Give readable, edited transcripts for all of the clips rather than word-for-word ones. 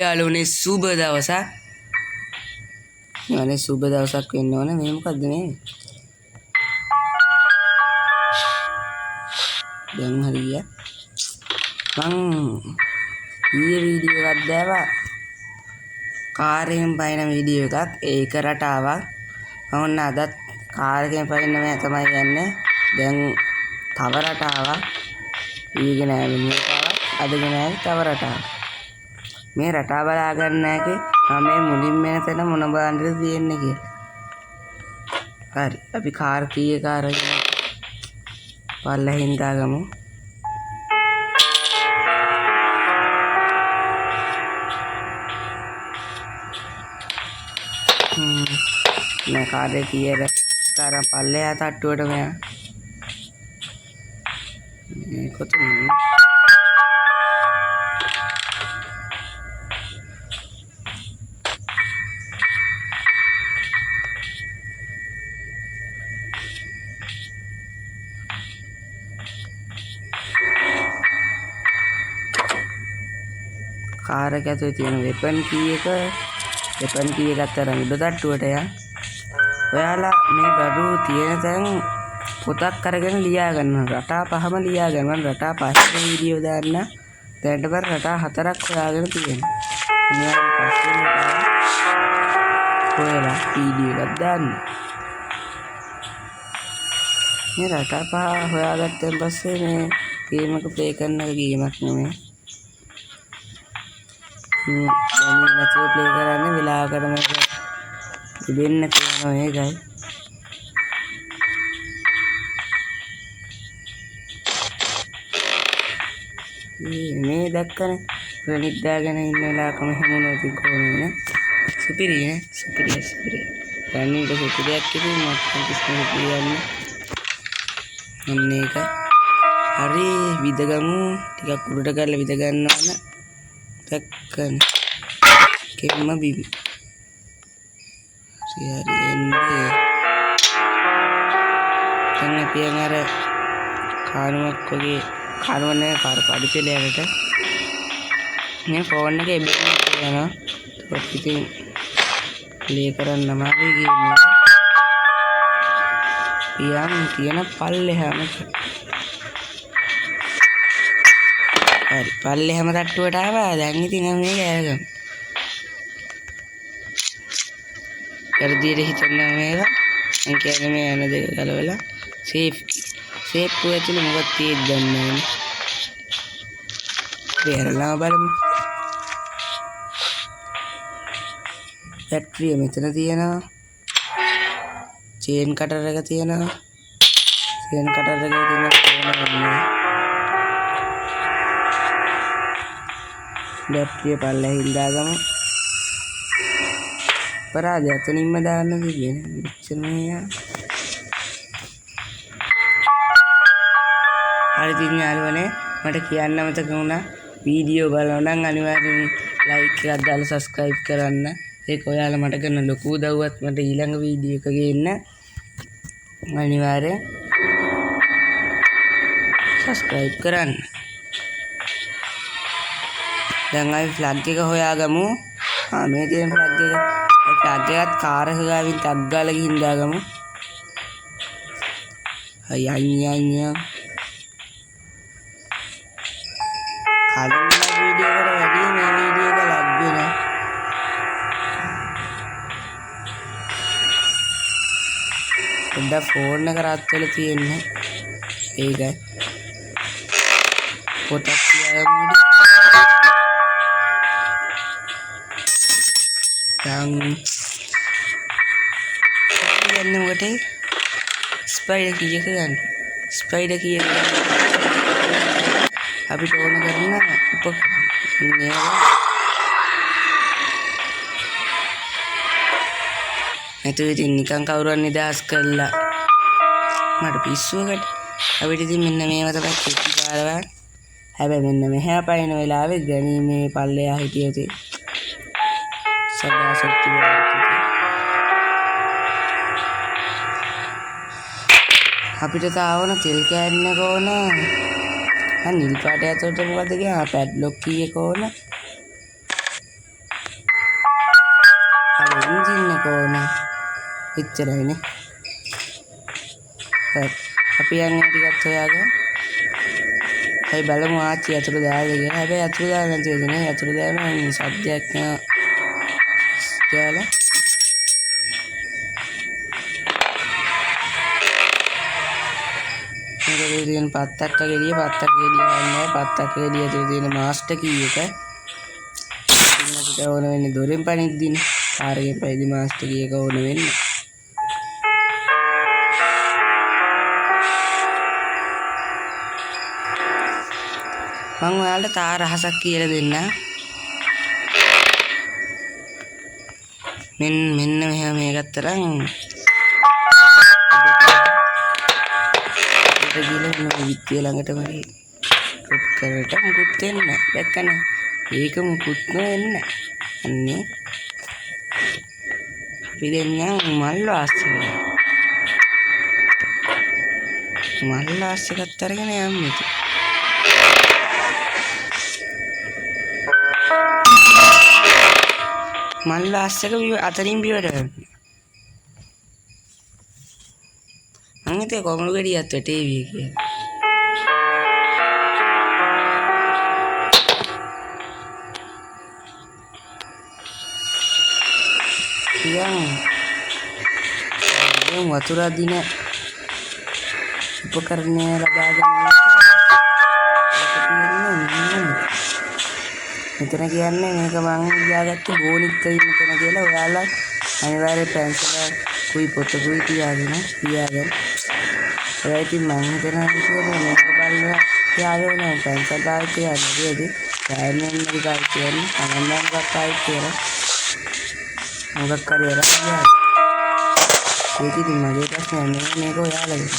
යාළුවනේ සුබ දවසක්. අනේ සුබ දවසක් වෙන්න ඕන. මේ මොකද්ද මේ? දැන් හරිය. ඊයේ වීඩියෝ එකක් දැවා. කාර් එකෙන් පයින් වීඩියෝ එකක්. ඒක රටාවක්. ඔන්න අදත් කාර් එකෙන් පයින් මම තමයි යන්නේ. දැන් තව රටාවක්. ඊගෙන ආවේ අදගෙන ආවේ තව රටාවක්. මේ රටා බලා ගන්න නැකේ මම මුලින්ම එන තැන මොන බාන්නද තියෙන්නේ කියලා. හරි අපි කාර් කීයේ කාර් එක පල්ලෙහින් දාගමු. මේ කාර් එක කීයද? කාර් පල්ලෙහා තට්ටුවට මෙයා. මේ කොතනද? කාර් එක ඇතුලේ තියෙන වෙපන් කී එක ගත්තා නම් උඩ තට්ටුවට යා. ඔයාලා මේ බඩු තියෙන තැන් පොතක් අරගෙන ලියා ගන්න. රටා පහම ලියා ගන්න. රටා පස්සේ වීඩියෝ දාන්න. දැන්ට බර රටා හතරක් හොයාගෙන තියෙනවා. අනිවාර්යෙන් පස්සේ හොයලා වීඩියෝ එකක් දාන්න. මේ රටා පහ හොයාගත්තන් පස්සේ මේ ගේම් එක ප්ලේ කරන ගේමක් නෙමෙයි. නැතුව ප්ලේ කරන්නේ වෙලාවකට මේක ඉබෙන්න තියෙනවා ඒකයි. මේ දැක්කනේ රෙනික් දාගෙන ඉන්න වෙලාවකම හැමුණා තිබුණේ සුපිරිය රණීට සුපිරියක් කිව්ව මට කිසිම කියන්නේ අන්න ඒක හරි විදගමු ටිකක් උඩට ගාලා විද ගන්න ඕන දැක්කන කෙම්ම බිම් හරි එන්නේ දැන් අපි අර කානුවක් වගේ කානුවනේ කාර් පඩිපෙළයකට මේ ෆෝන් එකේ බෙන්න යනවා ඒක ඉතින් ප්ලේ කරන්න අමාරුයි ගේම් එක යම් තියෙන පල්ලෙහාම හරි පල්ලෙහාම තට්ටුවට ආවා දැන් ඉතින් මේක ඇරගමු කරදීර හිතන්න මේවා මං කියන්නේ මේ යන දෙක ගලවලා සේෆ් ඇතුලේ මොකක්ද තියෙද්ද දන්නේ නැහැ බේරලා බලමු බැටරිය මෙතන තියෙනවා චේන් කටර් එක තියෙනවා චේන් කටර් එකේ තියෙන බැටරිය පල්ලෙහින් දාගමු පරාදය අතනින්ම දාන්න තිබෙන්නේ මෙච්චර මෙයා හරි ඉතින් යාළුවනේ මට කියන්න අමතක වුණා වීඩියෝ බලනවා නම් අනිවාර්යෙන් ලයික් එකක් දාලා සබ්ස්ක්‍රයිබ් කරන්න ඒක ඔයාලා මට කරන ලොකු උදව්වක් මට ඊළඟ වීඩියෝ එක ගේන්න අනිවාර්යෙන් සබ්ස්ක්‍රයිබ් කරන්න දැන් අපි ෆ්ලැග් එක හොයාගමු මේ තියෙන ෆ්ලැග් එක ෆ්ලැග් එකත් කාර් එක ගාවින් ටග් ගාලා ගිහින් දාගමු අයියෝ කලින් වීඩියෝ එකට වැඩි මේ වීඩියෝ එක ලග් වෙනවා පොඩ්ඩක් ෆෝන් එක රත් වෙලා තියෙන්නේ ඒකයි පොතක් තියාගමු දැන් යන්නේ මොකටද ස්පයිඩර් කී එක ගන්න ස්පයිඩර් කී එක අපිට ඕන කරන උපකරණ නැතු ඉතින් නිකන් කවුරුන් නිදාස් කළා මට පිස්සුවකට අපිට ඉතින් මෙන්න මේව තමයි කිසි කාලයක් හැබැයි මෙන්න මෙහා පයින් වෙලාවේ ගණීමේ පල්ලෙහා හිටියොත් සදා සත්‍ය අපිට තාවන තෙල් කෑන්නක ඕන නිල් පාට ඇතුලට මොකද කියලා පැඩ්ලොක් කීයක ඕන එච්චරයිනේ. හරි. අපි යන්නේ ටිකක් හොයාගෙන. හයි බලමු ආච්චි අතුරු දාලා කියලා. හැබැයි අතුරු දාලා නැති වෙන්නේ. අතුරු දාන සද්දයක් නෑ. කියලා. මේකේ තියෙන පත්තක්ක ගෙඩිය ගන්න. පත්තක්ක ගෙඩිය ඇතුලේ තියෙන මාස්ටර් කී එක. ඉන්නකට ඕන වෙන්නේ දොරෙන් පනිද්දිනේ. කාර්යයෙන් පැවිදි මාස්ටර් කී එක ඕන වෙන්නේ. මම ඔයාලට තා රහසක් කියලා දෙන්න. මෙන්න මෙහෙම මේකත් තරම් විත්තිය ළඟටම රුප් කරට මුකුත් වෙන්නේ නැහැ. දැක්කනේ. ඒක මුකුත් වෙන්නේ නැහැ. අන්නේ අපි දෙන්නා මල් වාස්සේ වෙනවා. මල් වාස්සේ එකත් අරගෙන යන්නේ. මල් වාස්සක අතරින් බිවට ගන්න. මං හිතේ කොමළු ගෙඩියත් වැටේවි කියලා. දැන් වතුර දින උපකරණය ලබා ගැනීමට මෙතන කියන්නේ මේක මං ලියාගත්තේ බෝනික්ක ඉන්න තැන කියලා. ඔයාලා අනිවාර්යයෙන් පැන්සල කුයි පොතකුයි තියාගෙන. ඒයි ඉතින් මං හිතනවා කියන්නේ මේක බලලා තියාගෙන නම් පැන්සල් පාවිච්චි කරන්නේදී සෑහෙන මේක පාවිච්චි කරන්නේ අනන්නම් පාවිච්චි කරලා මොකක් කරේ රහා. ඒක ඉතින් මගේ ප්‍රශ්නයක් නෙමෙයි. මේක ඔයාලගේ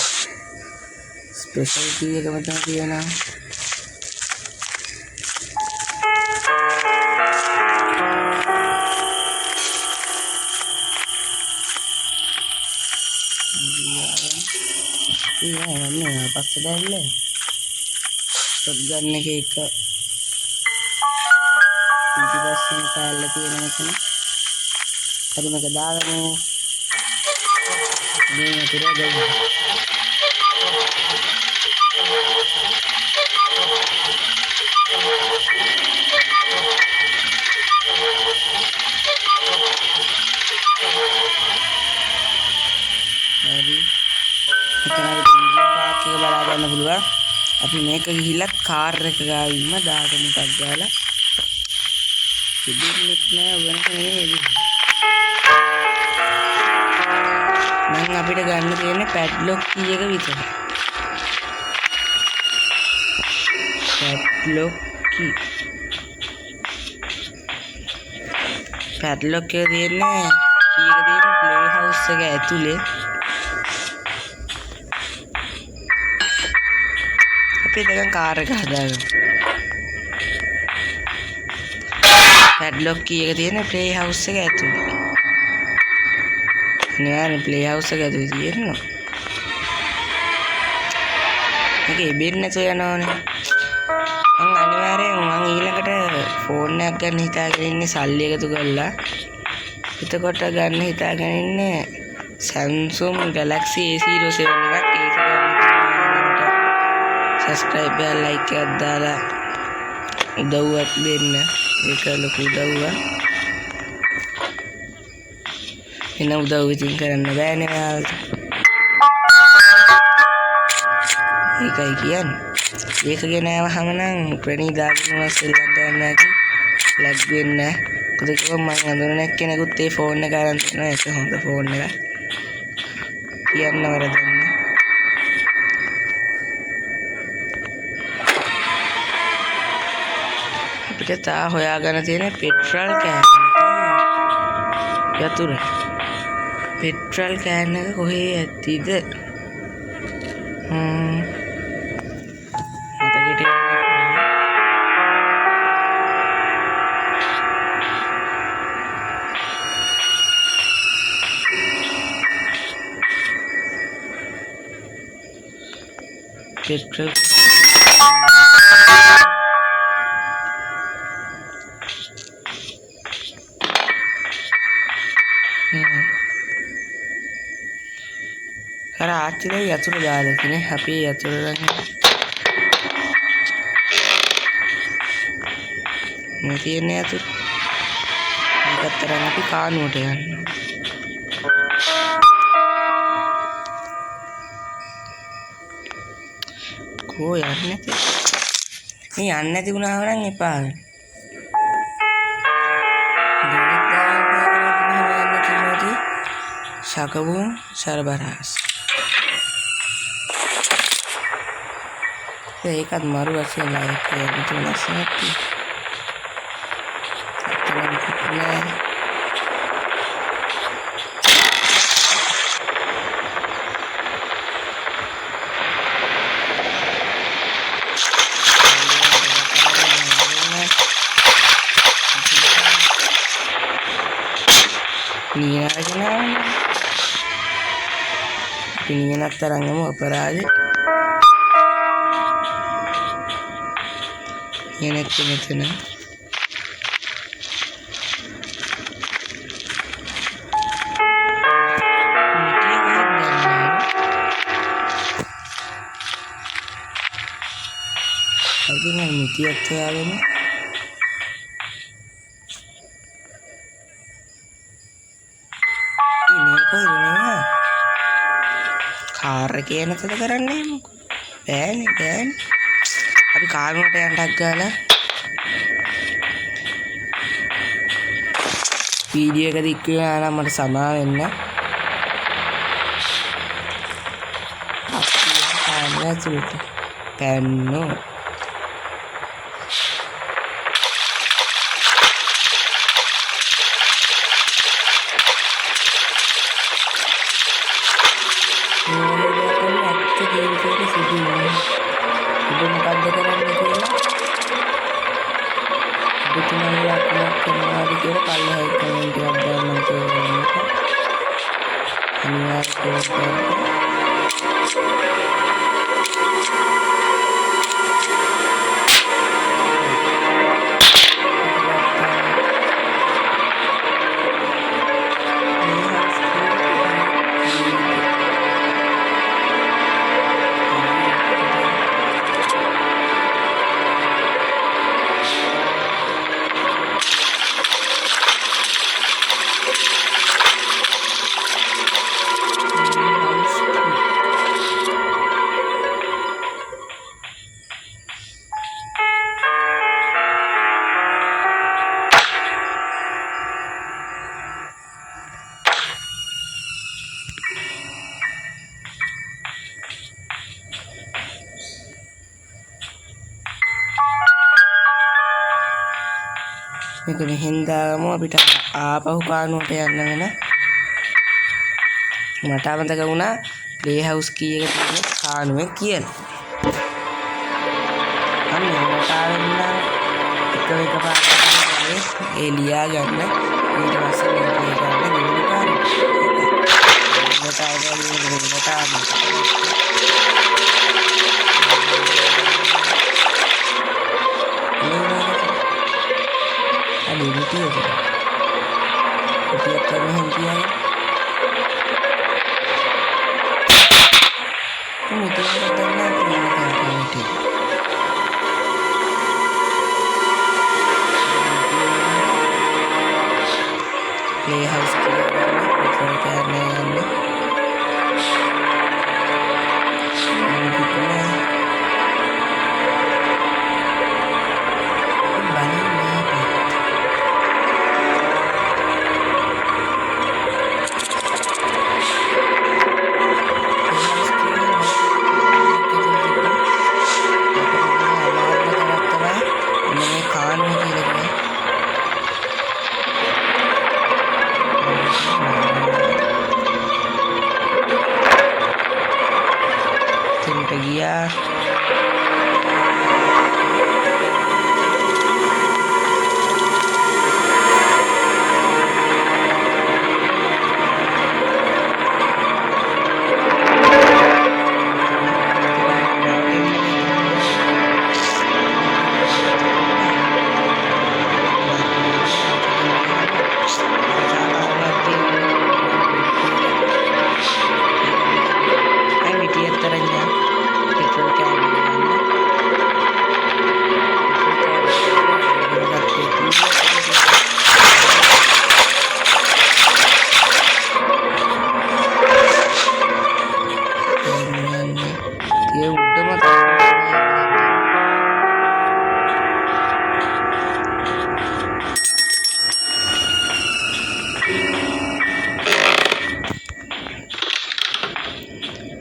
ස්පෙෂල් කී එක මතන තියෙනවා. නේ පස්සේ දැල්ලේ සොත් ගන්න එක ඉතිපස්සෙන් කාල්ල තියෙන මෙතන හරි මේක දාගමු. මේ තුර ගමු. අපි මේක ගිහිල්ලා කාර් එක ගාවින්ම දාගමු ටක් ගාලා. ඉදින්නෙත් නෑ වෙන නේද. මම අපිට ගන්න තියෙන්නේ පැඩ්ලොක් කී එක විතරයි. පැඩ්ලොක් එක තියෙන්නේ කී එක තියෙන්නේ ප්ලේ හවුස් එක ඇතුලේ. දැන් කාර් එක හදාගමු. පැඩ්ලොක් කී එක තියෙන ප්ලේ හවුස් එක ඇතුලේ. නෑ ප්ලේ හවුස් එක ඇතුලේ තියෙනවා. මේක ඉබෙන්නේ නැතුව යනවනේ. මං අනිවාර්යෙන් ඊළඟට ෆෝන් එකක් ගන්න හිතාගෙන ඉන්නේ සල්ලි එකතු කරලා. එතකොට ගන්න හිතාගෙන ඉන්නේ Samsung Galaxy A07 එකක්. ඒක සබස්ක්‍රයිබ් එක ලයික් එකක් දාලා උදව්වක් දෙන්න. ඒක ලොකු උදව්වක්. එන උදව් ඉතින් කරන්න බෑනේ ඔයාලට. ඒකයි කියන්නේ. ඒක ගෙනාවහම නම් ප්‍රණීදාගෙන සෙල්ලම්ට යන්න ඇති. ලග් වෙන්න. මොකද කිව්වම මම හඳුනන කෙනෙකුත් ඒ ෆෝන් එක අරන් තියෙනවා. ඒක හොඳ ෆෝන් එකක්. කියන්න වරදක් නෑ. අපිට තා හොයාගන්න තියෙන පෙට්‍රල් කෑන් යතුර. පෙට්‍රල් කෑන් එක කොහේ ඇතිද? petrol. අර ආච්චිලා යතුරු දාලා තියෙන්නේ. අපි යතුරු ගන්න. මේ තියෙන්නේ යතුරු. මේකත් තරම් අපි කානුවට යනවා. කෝ යන්නේ නැති. මේ යන්නේ නැති වුණාම නම් එපා. Shakabun Sarbaras. ඒකත් මරු වශයෙන් ලයික් කරලා තුනසක්. Pinihan terang mo parade. Yan at ito na. Lagi nga miti at kaya mo. Ini ko ini. Car එකේ නැතද කරන්නේ මොකෝ බෑනේ අපි කාර් වලට යන්නක් ගාලා වීඩියෝ එක දික් වෙනවා නම් මට සමා වෙන්න ඇතුළට පැන්නෝ මේක මෙහෙන් දාගමු අපිට ආපහු කානුවට යන්න වෙන මට අමතක වුණා ප්ලේ හවුස් කී එක තියෙන කානුවේ කියලා. අන්න ඒකට ආවෙන්න එක පාරක් ඒ ලියා ගන්න ඊට පස්සේ මේ ප්ලේ කරන්න දෙවෙනි පාරේ. ඒකට ආවෙන්න ada video tu, video kami hentikan. Ini tu ada nanti kita nanti. Playhouse kita kita kerana ini. Ini kita dia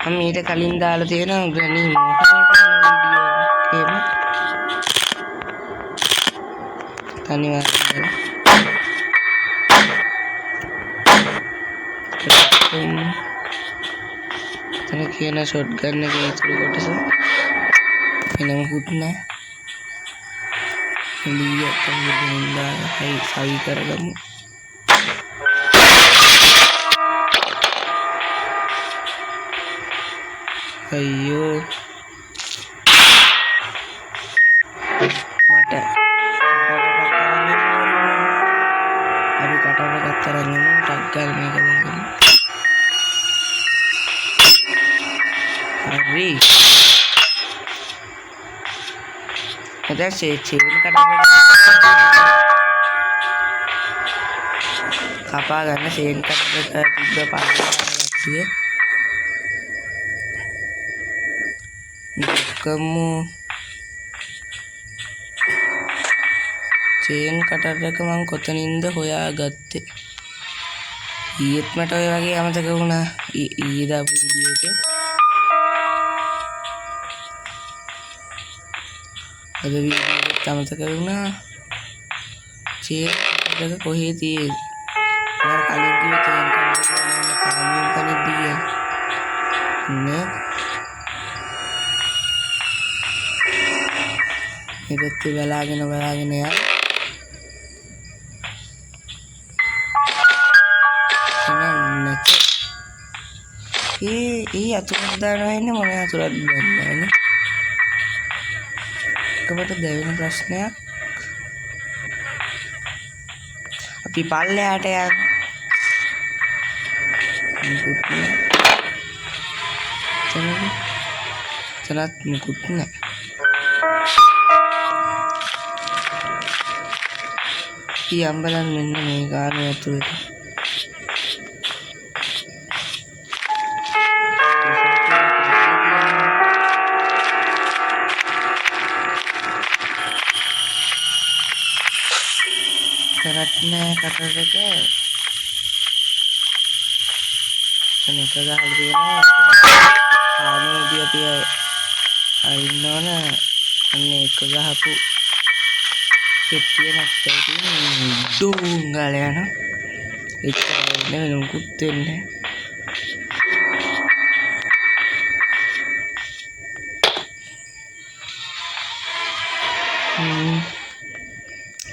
මම ඊට කලින් දාලා තියෙන ග්‍රැනි මෝහනය කරන වීඩියෝ එකේම අනිවාර්යෙන් තන කියන ෂොට් ගන්න එකේ ඉතුරු කොටස එන මොකුත් නැහැ. එළියට ගිහින්දා හයි සවි කරගමු. අයියෝ මට අපි කටවට ගත්තරන් යමු ටක් ගාලා මේක දාගමු. හරි එතන චේන් කපා ගන්න චේන් කටට තිබ්බ පාරේ කමු චේන් කටර් එක මම කොතනින්ද හොයාගත්තේ. ඊයේත් මට ඔය වගේ අමතක වුණා ඊයේ දාපු වීඩියෝ එකේ. අද වීඩියෝ එකත් අමතක වුණා. චේන් කටර් එක කොහේ තියෙන්නේ? මම කලින් කිව්ව චේන් කටර් එක මම කාමියෙන් කනෙද්දී නේ මේ පැත්තේ බලාගෙන යන්න. ඒ අතුරක් දානවා ඉන්නේ මොන අතුරක්ද දන්නේ නැහැ. එකකට දැවෙන ප්‍රශ්නයක්. අපි පල්ලෙහාට යන්න. තනත් මුකුත් නැහැ. යම්බලන් මෙන්න මේ කාර්යය ඇතුළට කරත් නෑ කටර් එක එතන එක ගහලා තියෙනවා. ආනේදී අපි අරින්න ඕන අන්න එක ගහපු කෙට්ටිය නැත්තේ තියෙන්නේ ඩෝන් ගාලා යනවා. එච්චර නෙවෙයි මුකුත් වෙන්නේ නැහැ.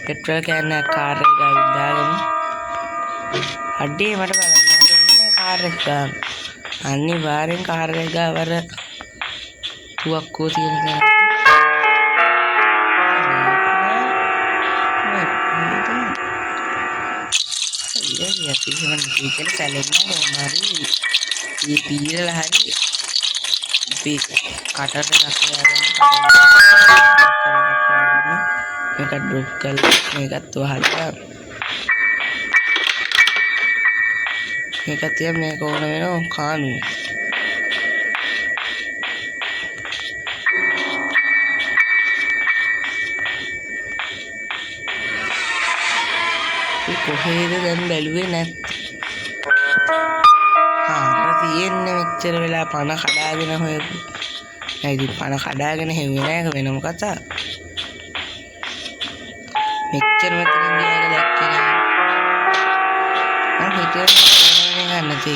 පෙට්‍රල් කෑන කාර් එක දාගමු. අඩේ මට බලන්න කාර් එක ගන්න. අනිවාර්යෙන් කාර් එක ගාවර තුවක්කුව තියෙන කෙනා. ඉතින් මේක සැලෙන්නේ මොමාරි මේ පීරලා හරි අපි කටට ගස්සලා මේක ඩ්‍රොප් කරලා මේකත් වහලා මේක තියා මේක ඕන වෙනවා කානුව. කොහෙද දැන් බැලුවේ නැත්තේ. අර තියෙන්නේ මෙච්චර වෙලා පණ කඩාගෙන හොයපු. නෑ ඉතින් පණ කඩාගෙන හෙව්වේ නෑ වෙනම කතා. මෙච්චර මෙතනින් ගියාද දැක්කේ නෑ. මම හිතුවේ ඕනම ගන්න නැති.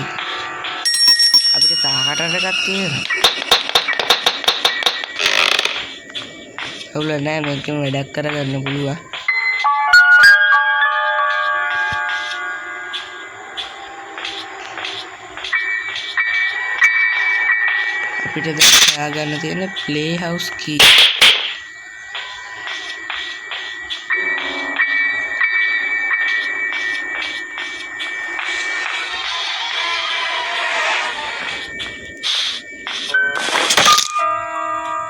අපිට තාකටට එකක් තියෙනවා. අවුල නෑ මේකෙන් වැඩක් කරගන්න පුළුවන්. අපිට දැන් ගන්න තියෙන ප්ලේ හවුස් කී.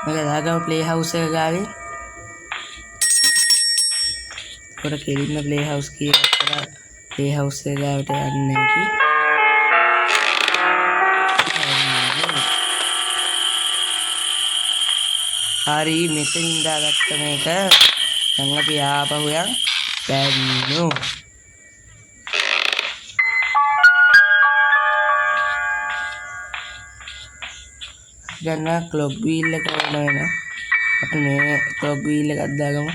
මේක දාගම ප්ලේ හවුස් එක ගාවේ. පොර කෙලින්ම ප්ලේ හවුස් කී කරා ප්ලේ හවුස් එක ගාවට යන්නේ නැති. හරි මෙතනින් දාගත්ත මේක දැන් අපි ආපහු යන් බැන්නු. ගන්නවා ක්ලොක් වීල් එක ඕන වෙනවා. අපි මේ ක්ලොක් වීල් එකක් දාගමු.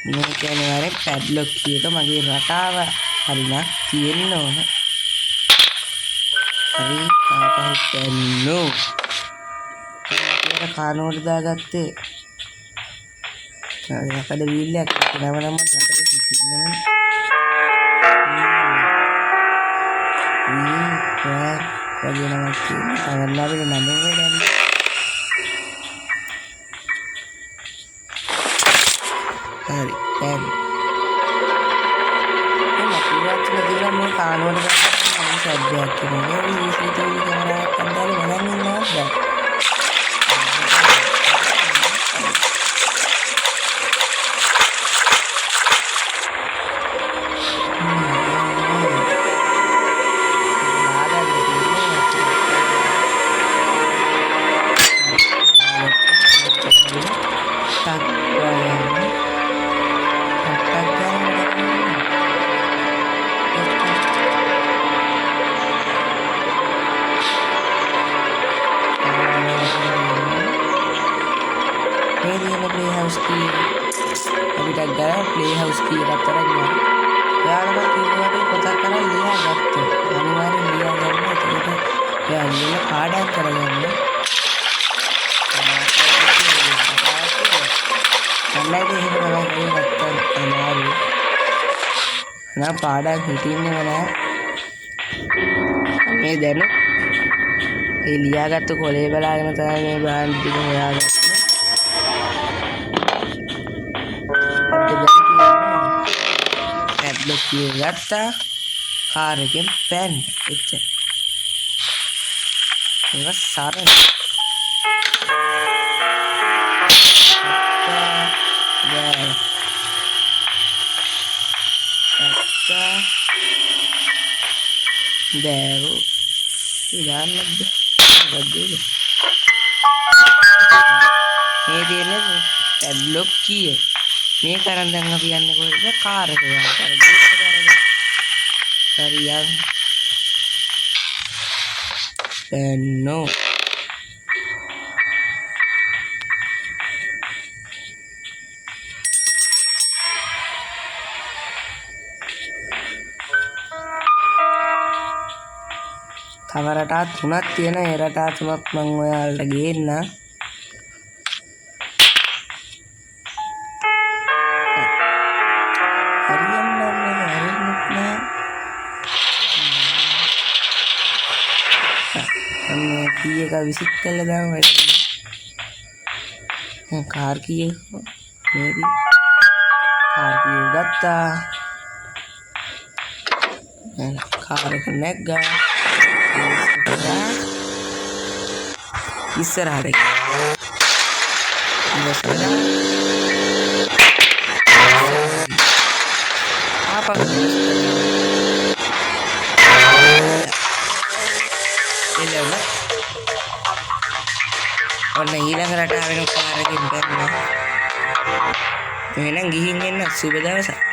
මේ කියන්නේ වරේ පැඩ්ලොක් එක මගේ රටාව හරිනම් තියෙන්න ඕන. හරි ආපහු පැන්නෝ. ඒක කානෝට දාගත්තේ. හරි අපේ වීල් එක නවනම අපේ සිටිනවා. වගේ නමක් තියෙනවා. අවල්ලාවේ නම්බර් එක දැන්. හරි දැන් මේ කානුවට ගන්න සබ්ජෙක්ට් එකනේ මේ CCTV කැමරාවක් අන්දාලා බලන් ඉන්නවා දැන්. प्ले हाउस की तरह यार पता करा लिया अनिवार्य लिया हार्ड ना पाड़ा हिटिंग बना ये देनो ये लिया गया तो कोले बला मैं ब्रांड गत्ता कार के पेन सारे लोग किए මේ කරන් දැන් අපි යන්නේ කොහෙද කාර් එක යන්න no තව රටා තුනක් තියෙන ඒ රටා තුනක් මම ඔයාලට ගේන්න का विजिट कर लेता हूँ कार की मेरी कार की गत्ता कार नेगा इस तरह आप ඔන්න ඊළඟ රටාවෙන කාර් එකෙන් බැලුවා. එහෙනම් ගිහින් එන්න සුබ දවසක්.